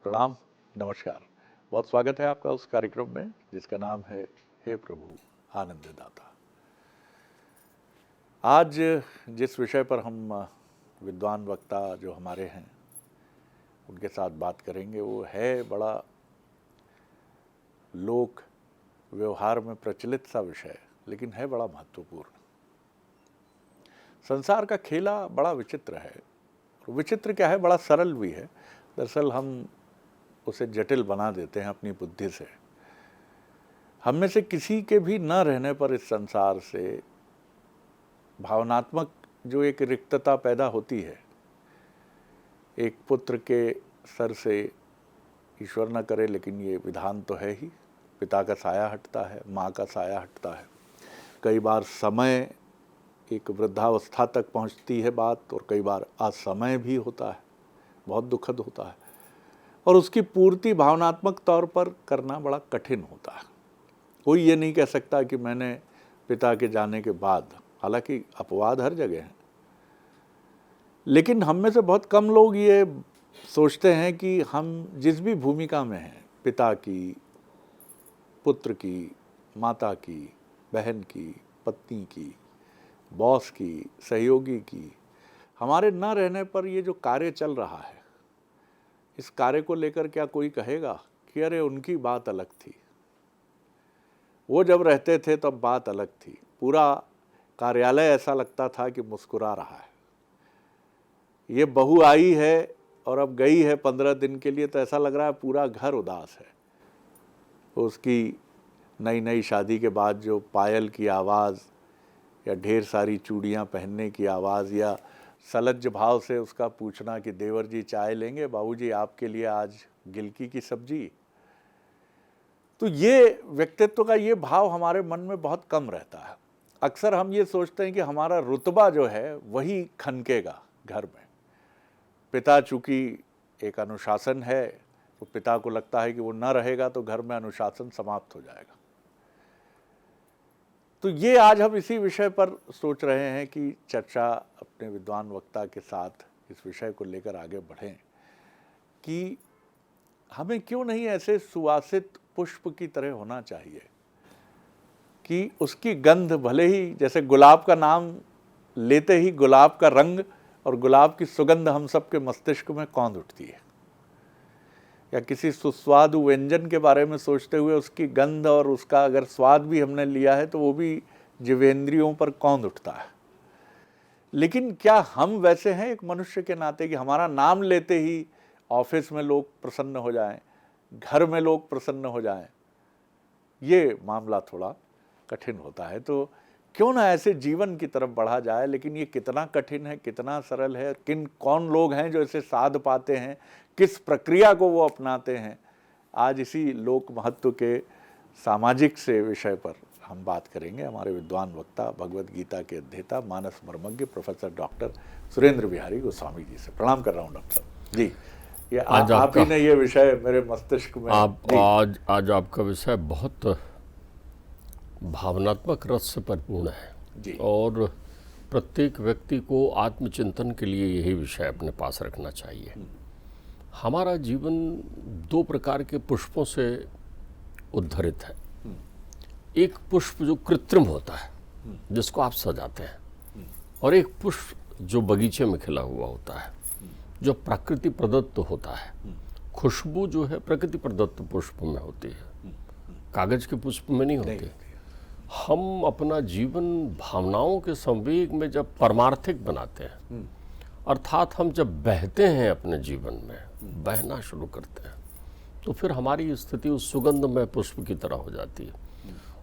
प्रणाम, नमस्कार। बहुत स्वागत है आपका उस कार्यक्रम में जिसका नाम है हे प्रभु आनंद दाता। आज जिस विषय पर हम विद्वान वक्ता जो हमारे हैं उनके साथ बात करेंगे वो है बड़ा लोक व्यवहार में प्रचलित सा विषय, लेकिन है बड़ा महत्वपूर्ण। संसार का खेला बड़ा विचित्र है। विचित्र क्या है, बड़ा सरल भी है। दरअसल हम उसे जटिल बना देते हैं अपनी बुद्धि से। हम में से किसी के भी न रहने पर इस संसार से भावनात्मक जो एक रिक्तता पैदा होती है, एक पुत्र के सर से ईश्वर न करे लेकिन ये विधान तो है ही, पिता का साया हटता है, माँ का साया हटता है। कई बार समय एक वृद्धावस्था तक पहुँचती है बात, और कई बार असमय भी होता है, बहुत दुखद होता है, और उसकी पूर्ति भावनात्मक तौर पर करना बड़ा कठिन होता है। कोई ये नहीं कह सकता कि मैंने पिता के जाने के बाद, हालांकि अपवाद हर जगह हैं, लेकिन हम में से बहुत कम लोग ये सोचते हैं कि हम जिस भी भूमिका में हैं, पिता की, पुत्र की, माता की, बहन की, पत्नी की, बॉस की, सहयोगी की, हमारे न रहने पर ये जो कार्य चल रहा है, इस कार्य को लेकर क्या कोई कहेगा कि अरे उनकी बात अलग थी, वो जब रहते थे तब बात अलग थी, पूरा कार्यालय ऐसा लगता था कि मुस्कुरा रहा है। ये बहू आई है और अब गई है 15 दिन के लिए तो ऐसा लग रहा है पूरा घर उदास है। उसकी नई नई शादी के बाद जो पायल की आवाज़ या ढेर सारी चूड़ियाँ पहनने की आवाज़ या सलज्ज भाव से उसका पूछना कि देवर जी चाय लेंगे, बाबूजी आपके लिए आज गिलकी की सब्जी। तो ये व्यक्तित्व का ये भाव हमारे मन में बहुत कम रहता है। अक्सर हम ये सोचते हैं कि हमारा रुतबा जो है वही खनकेगा घर में। पिता चूँकि एक अनुशासन है तो पिता को लगता है कि वो न रहेगा तो घर में अनुशासन समाप्त हो जाएगा। तो ये आज हम इसी विषय पर सोच रहे हैं कि चर्चा अपने विद्वान वक्ता के साथ इस विषय को लेकर आगे बढ़ें कि हमें क्यों नहीं ऐसे सुवासित पुष्प की तरह होना चाहिए कि उसकी गंध, भले ही जैसे गुलाब का नाम लेते ही गुलाब का रंग और गुलाब की सुगंध हम सबके मस्तिष्क में कौंध उठती है, या किसी सुस्वादु व्यंजन के बारे में सोचते हुए उसकी गंध और उसका अगर स्वाद भी हमने लिया है तो वो भी जिवेंद्रियों पर कौंध उठता है। लेकिन क्या हम वैसे हैं एक मनुष्य के नाते कि हमारा नाम लेते ही ऑफिस में लोग प्रसन्न हो जाएं, घर में लोग प्रसन्न हो जाएं? ये मामला थोड़ा कठिन होता है। तो क्यों ना ऐसे जीवन की तरफ बढ़ा जाए। लेकिन ये कितना कठिन है, कितना सरल है, कौन लोग हैं जो इसे साध पाते हैं, किस प्रक्रिया को वो अपनाते हैं, आज इसी लोक महत्व के सामाजिक से विषय पर हम बात करेंगे। हमारे विद्वान वक्ता, भगवद गीता के अध्येता, मानस मर्मज्ञ प्रोफेसर डॉक्टर सुरेंद्र बिहारी गोस्वामी जी से प्रणाम कर रहा हूँ। डॉक्टर साहब जी, ये आप ही ने ये विषय मेरे मस्तिष्क में आज आपका विषय बहुत भावनात्मक रस से परिपूर्ण है जी। और प्रत्येक व्यक्ति को आत्मचिंतन के लिए यही विषय अपने पास रखना चाहिए। हमारा जीवन दो प्रकार के पुष्पों से उद्धरित है। एक पुष्प जो कृत्रिम होता है, जिसको आप सजाते हैं, और एक पुष्प जो बगीचे में खिला हुआ होता है, जो प्रकृति प्रदत्त होता है। खुशबू जो है प्रकृति प्रदत्त पुष्प में होती है, कागज के पुष्प में नहीं होती। हम अपना जीवन भावनाओं के संवेग में जब परमार्थिक बनाते हैं, अर्थात हम जब बहते हैं अपने जीवन में, बहना शुरू करते हैं, तो फिर हमारी स्थिति उस सुगंधमय पुष्प की तरह हो जाती है।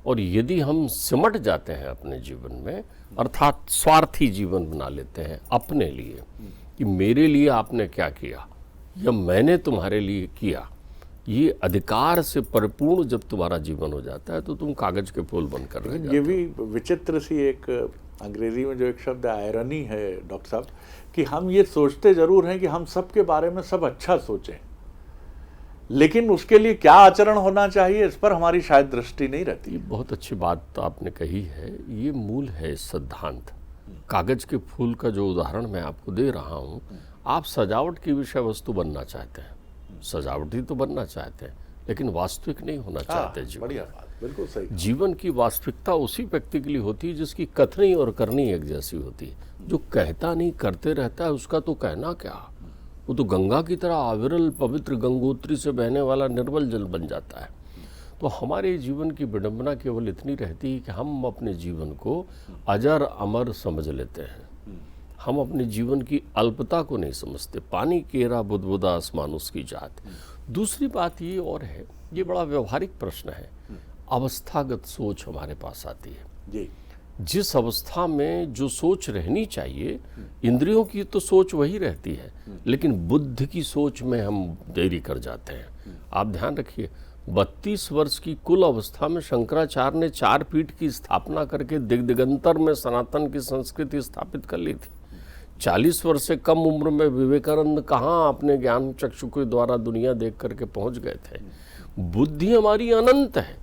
और यदि हम सिमट जाते हैं अपने जीवन में, अर्थात स्वार्थी जीवन बना लेते हैं अपने लिए कि मेरे लिए आपने क्या किया या मैंने तुम्हारे लिए किया, ये अधिकार से परिपूर्ण जब तुम्हारा जीवन हो जाता है तो तुम कागज के फूल बनकर रह जाते हो। ये भी विचित्र सी एक अंग्रेजी में जो एक शब्द आयरनी है डॉक्टर साहब, कि हम ये सोचते जरूर हैं कि हम सबके बारे में सब अच्छा सोचें, लेकिन उसके लिए क्या आचरण होना चाहिए इस पर हमारी शायद दृष्टि नहीं रहती। ये बहुत अच्छी बात आपने कही है। ये मूल है इस सिद्धांत। कागज के फूल का जो उदाहरण मैं आपको दे रहा हूँ, आप सजावट की विषय वस्तु बनना चाहते हैं, सजावटी तो बनना चाहते हैं, लेकिन वास्तविक नहीं होना चाहते जीवन। बढ़िया बात, बिल्कुल सही। जीवन की वास्तविकता उसी व्यक्ति के लिए होती है जिसकी कथनी और करनी एक जैसी होती है। जो कहता नहीं करते रहता है, उसका तो कहना क्या, वो तो गंगा की तरह अविरल पवित्र गंगोत्री से बहने वाला निर्मल जल बन जाता है। तो हमारे जीवन की विडंबना केवल इतनी रहती है कि हम अपने जीवन को अजर अमर समझ लेते हैं। हम अपने जीवन की अल्पता को नहीं समझते। पानी केरा बुदबुदा आसमान उसकी जात। दूसरी बात ये और है, ये बड़ा व्यवहारिक प्रश्न है, अवस्थागत सोच हमारे पास आती है जी। जिस अवस्था में जो सोच रहनी चाहिए, इंद्रियों की तो सोच वही रहती है, लेकिन बुद्धि की सोच में हम देरी कर जाते हैं। आप ध्यान रखिए, 32 वर्ष की कुल अवस्था में शंकराचार्य ने 4 पीठ की स्थापना करके दिगंतर में सनातन की संस्कृति स्थापित कर ली थी। 40 वर्ष से कम उम्र में विवेकानंद कहाँ अपने ज्ञान चक्षु के द्वारा दुनिया देख करके पहुंच गए थे। बुद्धि हमारी अनंत है,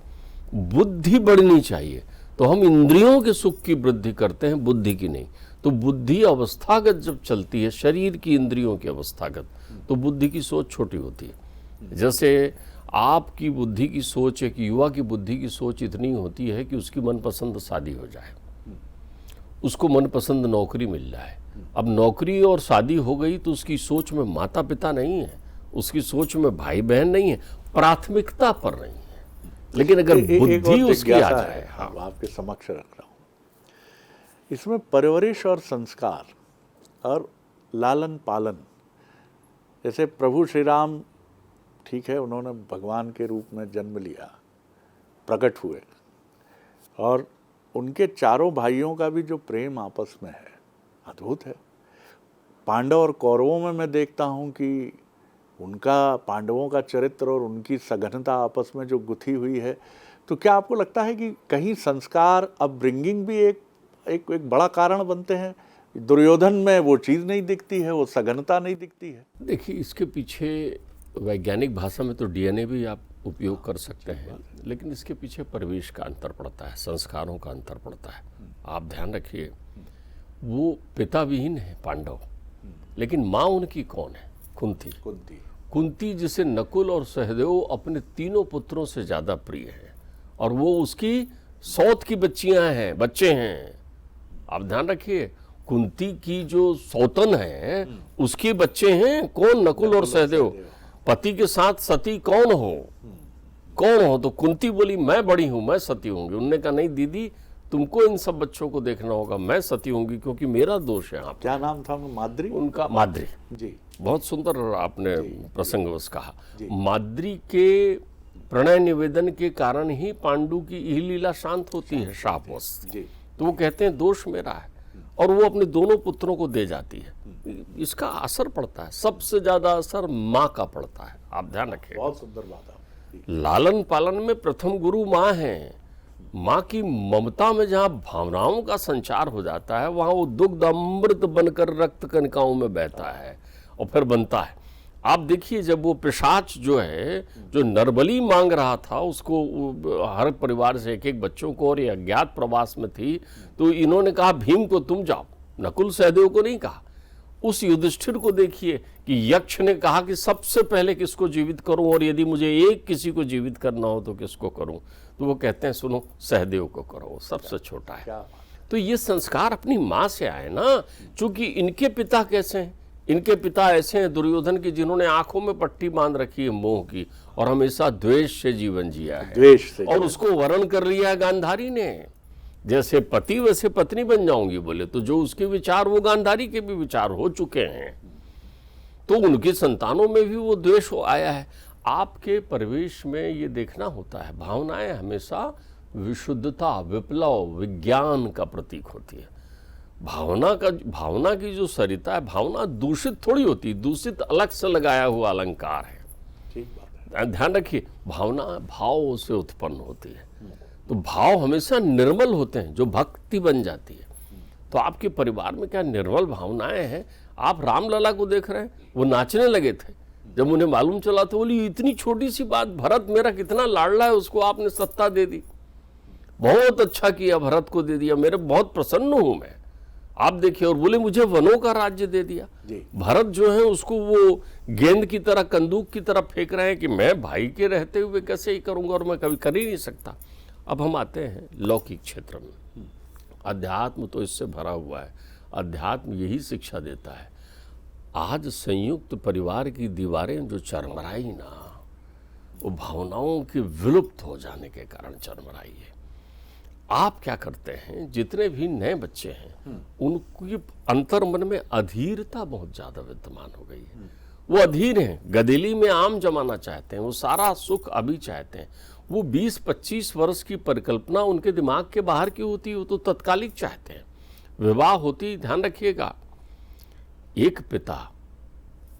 बुद्धि बढ़नी चाहिए, तो हम इंद्रियों के सुख की वृद्धि करते हैं, बुद्धि की नहीं। तो बुद्धि अवस्थागत जब चलती है, शरीर की इंद्रियों की अवस्थागत, तो बुद्धि की सोच छोटी होती है। जैसे आपकी बुद्धि की सोच, एक युवा की बुद्धि की सोच इतनी होती है कि उसकी मनपसंद शादी हो जाए, उसको मनपसंद नौकरी मिल जाए। अब नौकरी और शादी हो गई तो उसकी सोच में माता पिता नहीं है, उसकी सोच में भाई बहन नहीं है, प्राथमिकता पर नहीं है। लेकिन अगर बुद्धि उसकी आ जाए, हाँ, आपके समक्ष रख रहा हूँ, इसमें परवरिश और संस्कार और लालन पालन, जैसे प्रभु श्री राम, ठीक है, उन्होंने भगवान के रूप में जन्म लिया, प्रकट हुए, और उनके चारों भाइयों का भी जो प्रेम आपस में है अद्भुत है। पांडव और कौरवों में मैं देखता हूँ कि उनका, पांडवों का चरित्र और उनकी सघनता आपस में जो गुथी हुई है, तो क्या आपको लगता है कि कहीं संस्कार, अपब्रिंगिंग भी एक बड़ा कारण बनते हैं? दुर्योधन में वो चीज़ नहीं दिखती है, वो सघनता नहीं दिखती है। देखिए, इसके पीछे वैज्ञानिक भाषा में तो डीएनए भी आप उपयोग कर सकते हैं, लेकिन इसके पीछे परिवेश का अंतर पड़ता है, संस्कारों का अंतर पड़ता है। आप ध्यान रखिए, वो पिता विहीन है पांडव, लेकिन माँ उनकी कौन है? कुंती, जिसे नकुल और सहदेव अपने तीनों पुत्रों से ज्यादा प्रिय है, और वो उसकी सौत की बच्चे हैं। आप ध्यान रखिए, कुंती की जो सौतन है उसके बच्चे हैं कौन? नकुल और सहदेव। पति के साथ सती कौन हो? तो कुंती बोली मैं बड़ी हूं, मैं सती होंगी। उनने कहा नहीं दीदी, तुमको इन सब बच्चों को देखना होगा, मैं सती होंगी क्योंकि मेरा दोष है। आप क्या नाम था माद्री? उनका माद्री जी। बहुत सुंदर आपने प्रसंगवश कहा। माद्री के प्रणय निवेदन के कारण ही पांडु की यही लीला शांत होती है, शापवश। तो वो कहते हैं दोष मेरा है, और वो अपने दोनों पुत्रों को दे जाती है। इसका असर पड़ता है, सबसे ज्यादा असर माँ का पड़ता है। आप ध्यान रखिए, बहुत सुंदर बात है। लालन पालन में प्रथम गुरु माँ है। माँ की ममता में जहाँ भावनाओं का संचार हो जाता है, वहाँ वो दुग्ध अमृत बनकर रक्त कणिकाओं में बहता है और फिर बनता है। आप देखिए, जब वो पिशाच जो है, जो नरबली मांग रहा था, उसको हर परिवार से एक बच्चों को, और ये अज्ञात प्रवास में थी, तो इन्होंने कहा भीम को तुम जाओ, नकुल सहदेव को नहीं कहा। उस युधिष्ठिर को देखिए कि यक्ष ने कहा कि सबसे पहले किसको जीवित करूं, और यदि मुझे एक किसी को जीवित करना हो तो किसको करूं? तो वो कहते हैं सुनो, सहदेव को करो, सबसे छोटा है। तो ये संस्कार अपनी माँ से आए ना। चूंकि इनके पिता कैसे हैं? इनके पिता ऐसे हैं दुर्योधन की, जिन्होंने आंखों में पट्टी बांध रखी है मोह की, और हमेशा द्वेष से जीवन जिया है, द्वेष से, और उसको वरण कर लिया है गांधारी ने। जैसे पति वैसे पत्नी बन जाऊंगी बोले, तो जो उसके विचार वो गांधारी के भी विचार हो चुके हैं। तो उनकी संतानों में भी वो द्वेष आया है। आपके परिवेश में ये देखना होता है, भावनाएं हमेशा विशुद्धता, विप्लव, विज्ञान का प्रतीक होती है। भावना की जो सरिता है, भावना दूषित थोड़ी होती, दूषित अलग से लगाया हुआ अलंकार है। ठीक बात है। ध्यान रखिए, भावना भाव से उत्पन्न होती है, तो भाव हमेशा निर्मल होते हैं, जो भक्ति बन जाती है। तो आपके परिवार में क्या निर्मल भावनाएं हैं? आप रामलला को देख रहे हैं, वो नाचने लगे थे जब उन्हें मालूम चला, तो बोली इतनी छोटी सी बात, भरत मेरा कितना लाडला है, उसको आपने सत्ता दे दी, बहुत अच्छा किया, भरत को दे दिया, मेरे बहुत प्रसन्न हूं मैं। आप देखिए, और बोले मुझे वनों का राज्य दे दिया। भरत जो है उसको वो गेंद की तरह, कंदूक की तरह फेंक रहे हैं कि मैं भाई के रहते हुए कैसे ही करूंगा, और मैं कभी कर ही नहीं सकता। अब हम आते हैं लौकिक क्षेत्र में। अध्यात्म तो इससे भरा हुआ है। अध्यात्म यही शिक्षा देता है। आज संयुक्त परिवार की दीवारें जो चरमराई ना, वो भावनाओं के विलुप्त हो जाने के कारण चरमराई है। आप क्या करते हैं, जितने भी नए बच्चे हैं उनकी अंतर्मन में अधीरता बहुत ज्यादा विद्यमान हो गई है। वो अधीर हैं, गदेली में आम जमाना चाहते हैं, वो सारा सुख अभी चाहते हैं। वो 20-25 वर्ष की परिकल्पना उनके दिमाग के बाहर की होती है, वो तो तत्कालिक चाहते हैं। विवाह होती, ध्यान रखिएगा, एक पिता,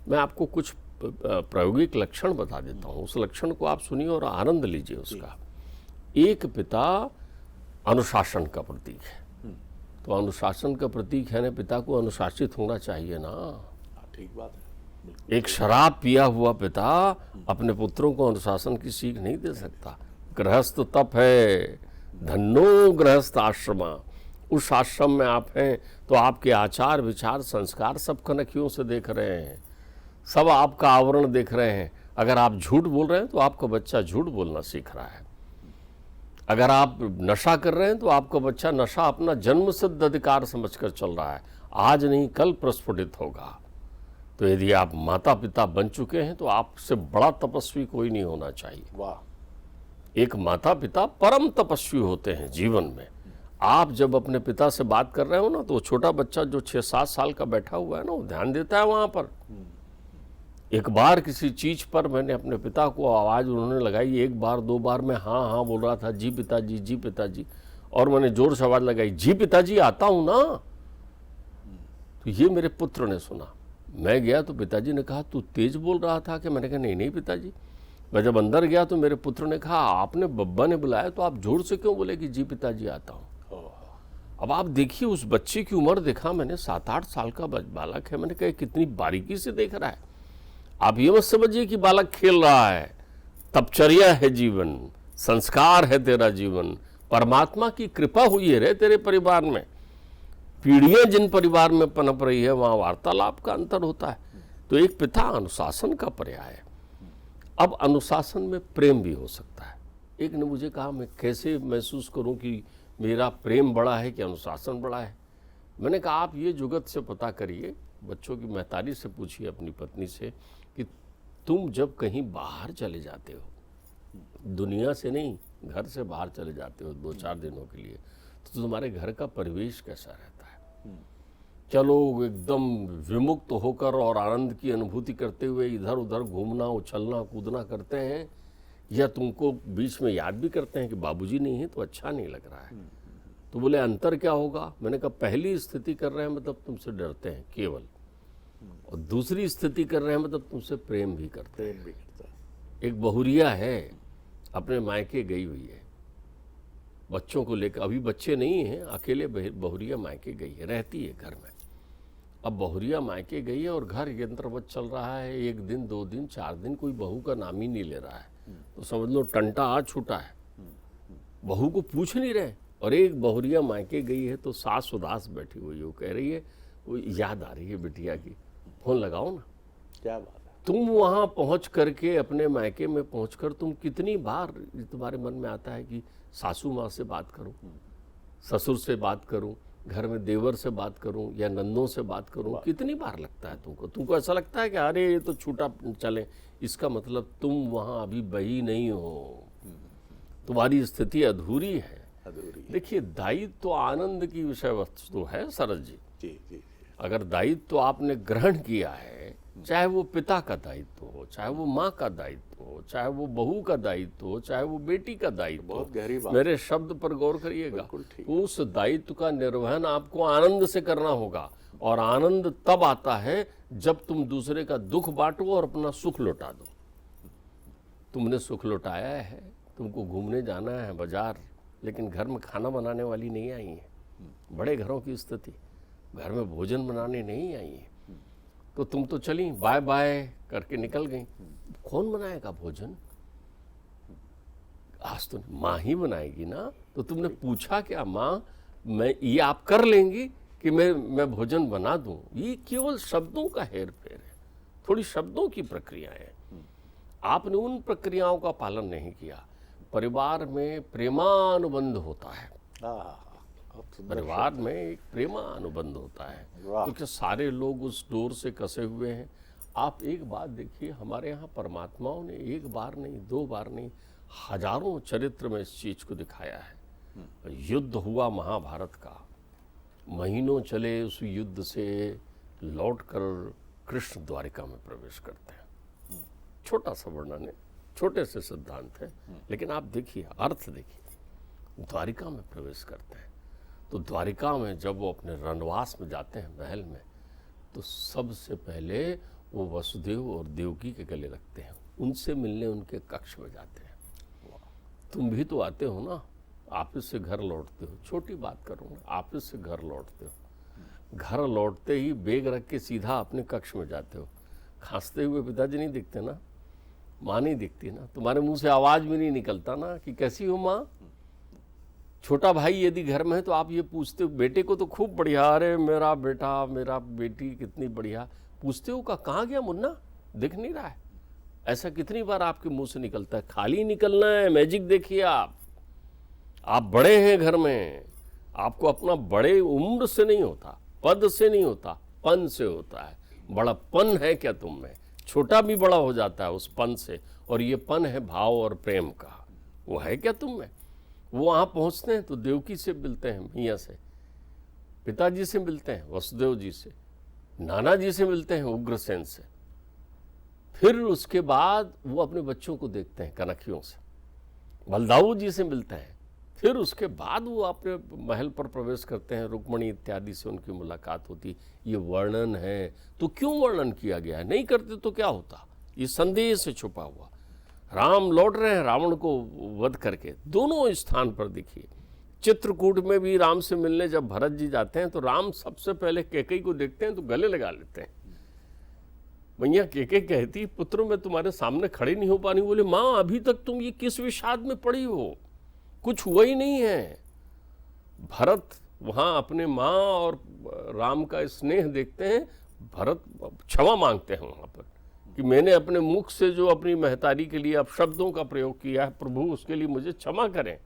मैं आपको कुछ प्रायोगिक लक्षण बता देता हूं, उस लक्षण को आप सुनिए और आनंद लीजिए उसका। एक पिता अनुशासन का प्रतीक है, तो अनुशासन का प्रतीक है ना, पिता को अनुशासित होना चाहिए ना। ठीक बात है। एक शराब पिया हुआ पिता अपने पुत्रों को अनुशासन की सीख नहीं दे सकता। गृहस्थ तप है, धन्नो गृहस्थ आश्रमा। उस आश्रम में आप हैं तो आपके आचार विचार संस्कार सब कनखियों से देख रहे हैं, सब आपका आवरण देख रहे हैं। अगर आप झूठ बोल रहे हैं तो आपका बच्चा झूठ बोलना सीख रहा है। अगर आप नशा कर रहे हैं तो आपका बच्चा नशा अपना जन्मसिद्ध अधिकार समझकर चल रहा है, आज नहीं कल प्रस्फुटित होगा। तो यदि आप माता पिता बन चुके हैं तो आपसे बड़ा तपस्वी कोई नहीं होना चाहिए। वाह। एक माता पिता परम तपस्वी होते हैं जीवन में। आप जब अपने पिता से बात कर रहे हो ना, तो छोटा बच्चा जो 6-7 साल का बैठा हुआ है ना, वो ध्यान देता है वहां पर। एक बार किसी चीज पर मैंने अपने पिता को आवाज उन्होंने लगाई, एक बार 2 बार मैं हाँ हाँ बोल रहा था, जी पिताजी जी पिताजी, और मैंने जोर से आवाज लगाई, जी पिताजी आता हूं ना। तो ये मेरे पुत्र ने सुना। मैं गया तो पिताजी ने कहा तू तेज बोल रहा था कि? मैंने कहा नहीं नहीं पिताजी। मैं जब अंदर गया तो मेरे पुत्र ने कहा आपने बब्बा ने बुलाया तो आप जोर से क्यों बोले कि जी पिताजी आता हूँ। अब आप देखिए उस बच्चे की उम्र देखा मैंने, 7-8 साल का बालक है। मैंने कहा कितनी बारीकी से देख रहा है। आप ये मत समझिए कि बालक खेल रहा है, तपचर्या है जीवन, संस्कार है तेरा जीवन, परमात्मा की कृपा हुई है रे तेरे परिवार में। पीढ़ियां जिन परिवार में पनप रही है वहां वार्तालाप का अंतर होता है। तो एक पिता अनुशासन का पर्याय है। अब अनुशासन में प्रेम भी हो सकता है। एक ने मुझे कहा मैं कैसे महसूस करूं कि मेरा प्रेम बड़ा है कि अनुशासन बड़ा है। मैंने कहा आप ये जुगत से पता करिए, बच्चों की महतारी से पूछिए, अपनी पत्नी से, कि तुम जब कहीं बाहर चले जाते हो, दुनिया से नहीं घर से बाहर चले जाते हो 2-4 दिनों के लिए, तो तुम्हारे घर का परिवेश कैसा रहता है? क्या लोग एकदम विमुक्त होकर और आनंद की अनुभूति करते हुए इधर उधर घूमना उछलना कूदना करते हैं, या तुमको बीच में याद भी करते हैं कि बाबूजी नहीं है तो अच्छा नहीं लग रहा है? तो बोले अंतर क्या होगा? मैंने कहा पहली स्थिति कर रहे हैं मतलब तुमसे डरते हैं केवल, और दूसरी स्थिति कर रहे हैं मतलब तुमसे प्रेम भी करते हैं। एक बहुरिया है, अपने मायके गई हुई है बच्चों को लेकर, अभी बच्चे नहीं हैं, अकेले बहुरिया मायके गई है, रहती है घर में। अब बहुरिया मायके गई है और घर यंत्रवत चल रहा है, 1 दिन 2 दिन 4 दिन कोई बहू का नाम ही नहीं ले रहा है। तो समझ लो टंटा आ छूटा है, बहू को पूछ नहीं रहे। और एक बहुरिया मायके गई है तो सास उदास बैठी हुई है, वो कह रही है वो याद आ रही है बिटिया की, फोन लगाओ ना। क्या बात है। तुम वहां पहुंच करके अपने मायके में पहुंचकर तुम कितनी बार तुम्हारे मन में आता है कि सासू माँ से बात करूं, ससुर से बात करूं, घर में देवर से बात करूं या नंदों से बात करूं? कितनी बार लगता है तुमको ऐसा लगता है कि अरे ये तो छूटा चले। इसका मतलब तुम वहां अभी बही नहीं हो, तुम्हारी स्थिति अधूरी है। देखिए दायित्व तो आनंद की विषय वस्तु है शरद जी। जी। अगर दायित्व तो आपने ग्रहण किया है, चाहे वो पिता का दायित्व हो, चाहे वो माँ का दायित्व हो, चाहे वो बहू का दायित्व हो, चाहे वो बेटी का दायित्व हो, बहुत गहरी बात। मेरे शब्द पर गौर करिएगा। उस दायित्व का निर्वहन आपको आनंद से करना होगा, और आनंद तब आता है जब तुम दूसरे का दुख बांटो और अपना सुख लौटा दो। तुमने सुख लौटाया है, तुमको घूमने जाना है बाजार, लेकिन घर में खाना बनाने वाली नहीं आई है। बड़े घरों की स्थिति, घर में भोजन बनाने नहीं आई है, तो तुम तो चली बाय बाय करके निकल गई। कौन बनाएगा भोजन? आज तो माँ ही बनाएगी ना। तो तुमने पूछा क्या माँ मैं ये आप कर लेंगी कि मैं भोजन बना दूं, ये केवल शब्दों का हेर फेर है, थोड़ी शब्दों की प्रक्रियाएं हैं। आपने उन प्रक्रियाओं का पालन नहीं किया। परिवार में प्रेमानुबंध होता है, परिवार में एक प्रेमानुबंध होता है, क्योंकि सारे लोग उस डोर से कसे हुए हैं। आप एक बात देखिए, हमारे यहाँ परमात्माओं ने एक बार नहीं, दो बार नहीं, हजारों चरित्र में इस चीज को दिखाया है। युद्ध हुआ महाभारत का, महीनों चले उस युद्ध से लौटकर कृष्ण द्वारिका में प्रवेश करते हैं। छोटा सा वर्णन है, छोटे से सिद्धांत है, लेकिन आप देखिए, अर्थ देखिए। द्वारिका में प्रवेश करते हैं, तो द्वारिका में जब वो अपने रनवास में जाते हैं महल में, तो सबसे पहले वो वसुदेव और देवकी के गले लगते हैं, उनसे मिलने उनके कक्ष में जाते हैं। तुम भी तो आते हो ना, ऑफिस से घर लौटते हो, छोटी बात करूँ, ऑफिस से घर लौटते हो, घर लौटते ही बैग रख के सीधा अपने कक्ष में जाते हो। खांसते हुए पिताजी नहीं दिखते ना, माँ नहीं दिखती ना, तुम्हारे मुंह से आवाज भी नहीं निकलता ना कि कैसी हो माँ। छोटा भाई यदि घर में है तो आप ये पूछते हो, बेटे को तो खूब बढ़िया, अरे मेरा बेटा, मेरा बेटी कितनी बढ़िया, पूछते हो का कहाँ गया मुन्ना, दिख नहीं रहा है। ऐसा कितनी बार आपके मुंह से निकलता है? खाली निकलना है, मैजिक देखिए। आप बड़े हैं घर में, आपको अपना बड़े उम्र से नहीं होता, पद से नहीं होता, पन से होता है। बड़ापन है क्या तुम में? छोटा भी बड़ा हो जाता है उस पन से, और ये पन है भाव और प्रेम का, वो है क्या तुम में? वो वहाँ पहुँचते हैं तो देवकी से मिलते हैं, मैया से, पिताजी से मिलते हैं, वसुदेव जी से, नाना जी से मिलते हैं, उग्रसेन से। फिर उसके बाद वो अपने बच्चों को देखते हैं, कनखियों से, बलदाऊ जी से मिलते हैं। फिर उसके बाद वो अपने महल पर प्रवेश करते हैं, रुक्मणी इत्यादि से उनकी मुलाकात होती। ये वर्णन है, तो क्यों वर्णन किया गया है? नहीं करते तो क्या होता? ये संदेश से छुपा हुआ। राम लौट रहे हैं रावण को वध करके, दोनों स्थान पर देखिए। चित्रकूट में भी राम से मिलने जब भरत जी जाते हैं तो राम सबसे पहले कैकेयी को देखते हैं तो गले लगा लेते हैं। मैया कैकेयी कहती, पुत्र मैं तुम्हारे सामने खड़ी नहीं हो पानी। बोले माँ अभी तक तुम ये किस विषाद में पड़ी हो, कुछ हुआ ही नहीं है। भरत वहाँ अपने माँ और राम का स्नेह देखते हैं, भरत क्षमा मांगते हैं वहाँ पर कि मैंने अपने मुख से जो अपनी महतारी के लिए अपशब्दों का प्रयोग किया है, प्रभु उसके लिए मुझे क्षमा करें।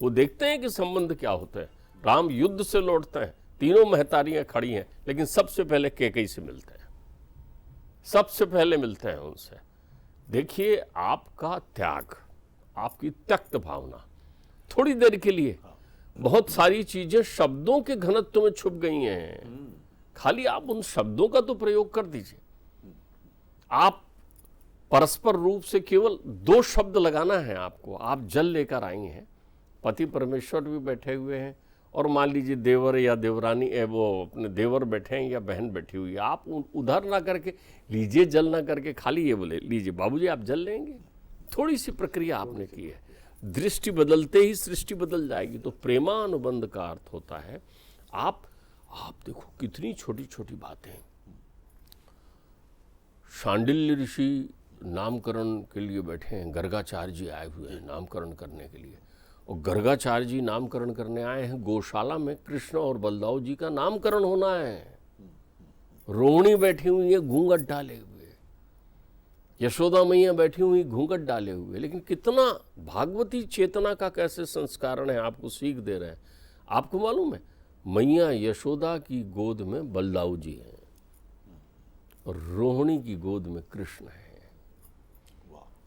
वो देखते हैं कि संबंध क्या होता है। राम युद्ध से लौटते हैं, तीनों महतारियाँ खड़ी हैं, लेकिन सबसे पहले कैकेयी से मिलते हैं, सबसे पहले मिलते हैं उनसे। देखिए आपका त्याग, आपकी त्यक्त भावना, थोड़ी देर के लिए बहुत सारी चीजें शब्दों के घनत्व में छुप गई हैं, खाली आप उन शब्दों का तो प्रयोग कर दीजिए। आप परस्पर रूप से केवल दो शब्द लगाना है आपको। आप जल लेकर आई हैं, पति परमेश्वर भी बैठे हुए हैं, और मान लीजिए देवर या देवरानी, वो अपने देवर बैठे हैं या बहन बैठी हुई है। आप उधर ना करके लीजिए जल, ना करके खाली ये बोले लीजिए बाबूजी आप जल लेंगे। थोड़ी सी प्रक्रिया आपने की है। दृष्टि बदलते ही सृष्टि बदल जाएगी। तो प्रेमानुबंध का अर्थ होता है आप देखो कितनी छोटी छोटी बातें। शांडिल्य ऋषि नामकरण के लिए बैठे हैं, गर्गाचार्य जी आए हुए हैं नामकरण करने के लिए, और गर्गाचार्य जी नामकरण करने आए हैं। गौशाला में कृष्ण और बलदाऊ जी का नामकरण होना है। रोहिणी बैठी हुई है घूंघट डाले हुए, यशोदा मैया बैठी हुई घूंघट डाले हुए, लेकिन कितना भागवती चेतना का कैसे संस्कारण है, आपको सीख दे रहे हैं। आपको मालूम है मैया यशोदा की गोद में बलदाऊ जी हैं और रोहिणी की गोद में कृष्ण है।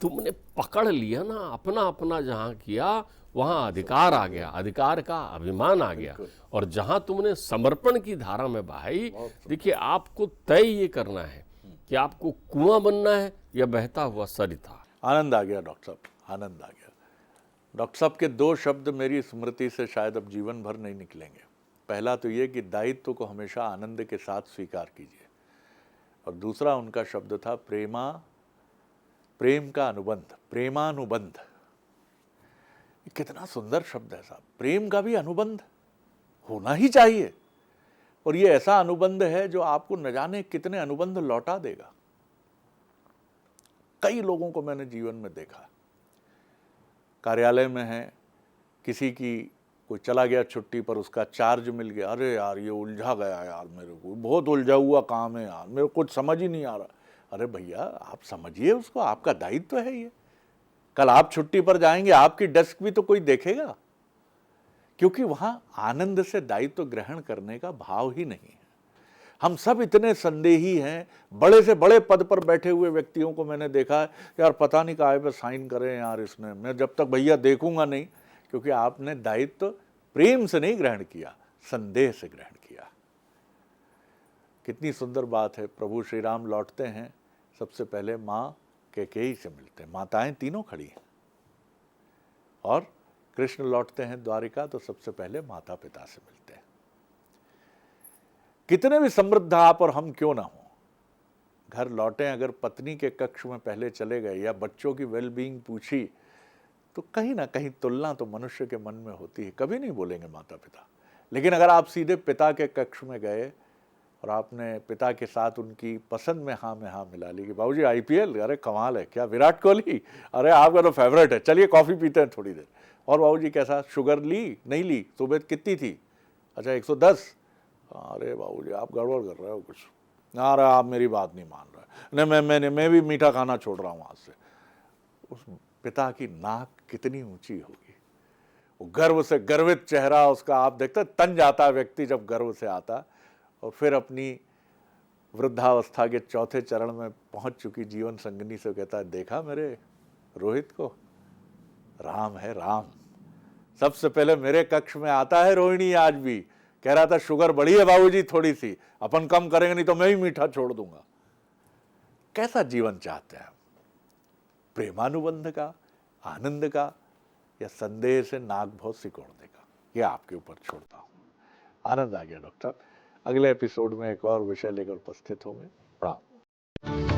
तुमने पकड़ लिया ना, अपना अपना जहां किया वहां अधिकार आ गया, अधिकार का अभिमान आ गया। और जहां तुमने समर्पण की धारा में बहाई, देखिए आपको तय ये करना है कि आपको कुआं बनना है या बहता हुआ सरिता। आनंद आ गया डॉक्टर साहब, आनंद आ गया। डॉक्टर साहब के दो शब्द मेरी स्मृति से शायद अब जीवन भर नहीं निकलेंगे। पहला तो ये कि दायित्व को हमेशा आनंद के साथ स्वीकार कीजिए, और दूसरा उनका शब्द था प्रेम का अनुबंध, प्रेमानुबंध। कितना सुंदर शब्द है साहब। प्रेम का भी अनुबंध होना ही चाहिए, और ये ऐसा अनुबंध है जो आपको न जाने कितने अनुबंध लौटा देगा। कई लोगों को मैंने जीवन में देखा, कार्यालय में है, किसी की कोई चला गया छुट्टी पर, उसका चार्ज मिल गया, अरे यार ये उलझा गया यार, मेरे को बहुत उलझा हुआ काम है यार, मेरे को कुछ समझ ही नहीं आ रहा। अरे भैया आप समझिए उसको, आपका दायित्व है ये। कल आप छुट्टी पर जाएंगे, आपकी डेस्क भी तो कोई देखेगा, क्योंकि वहां आनंद से दायित्व ग्रहण करने का भाव ही नहीं है। हम सब इतने संदेही हैं, बड़े से बड़े पद पर बैठे हुए व्यक्तियों को मैंने देखा है, यार पता नहीं काहे पे साइन करें यार इसने, मैं जब तक भैया देखूंगा नहीं, क्योंकि आपने दायित्व प्रेम से नहीं ग्रहण किया, संदेह से ग्रहण किया। कितनी सुंदर बात है, प्रभु श्री राम लौटते हैं, सबसे पहले माँ कैकेयी से मिलते हैं, माताएं तीनों खड़ी हैं, और कृष्ण लौटते हैं द्वारिका तो सबसे पहले माता पिता से मिलते हैं। कितने भी समृद्ध आप और हम क्यों ना हो, घर लौटे अगर पत्नी के कक्ष में पहले चले गए या बच्चों की वेलबींग पूछी, तो कहीं ना कहीं तुलना तो मनुष्य के मन में होती है, कभी नहीं बोलेंगे माता पिता। लेकिन अगर आप सीधे पिता के कक्ष में गए और आपने पिता के साथ उनकी पसंद में हाँ मिला ली कि बाबूजी आईपीएल, अरे कमाल है, क्या विराट कोहली, अरे आपका तो फेवरेट है, चलिए कॉफी पीते हैं थोड़ी देर। और बाबूजी कैसा, शुगर ली नहीं ली, सुबह कितनी थी, अच्छा 110, अरे बाबूजी आप गड़बड़ कर रहे हो कुछ, अरे आप मेरी बात नहीं मान रहे, नहीं मैं भी मीठा खाना छोड़ रहा हूँ आज से। उस पिता की नाक कितनी ऊंची होगी, वो गर्व से गर्वित चेहरा उसका आप देखते, तन जाता व्यक्ति जब गर्व से आता, और फिर अपनी वृद्धावस्था के चौथे चरण में पहुंच चुकी जीवन संगिनी से कहता है, देखा मेरे रोहित को, राम है राम, सबसे पहले मेरे कक्ष में आता है। रोहिणी आज भी कह रहा था शुगर बढ़ी है बाबूजी थोड़ी सी, अपन कम करेंगे नहीं तो मैं ही मीठा छोड़ दूंगा। कैसा जीवन चाहते हैं, प्रेमानुबंध का, आनंद का, या संदेह से नाक बहुत सिकोड़ने का? ये आपके ऊपर छोड़ता हूं। आनंद आ गया डॉक्टर, अगले एपिसोड में एक और विषय लेकर उपस्थित होंगे। प्रणाम।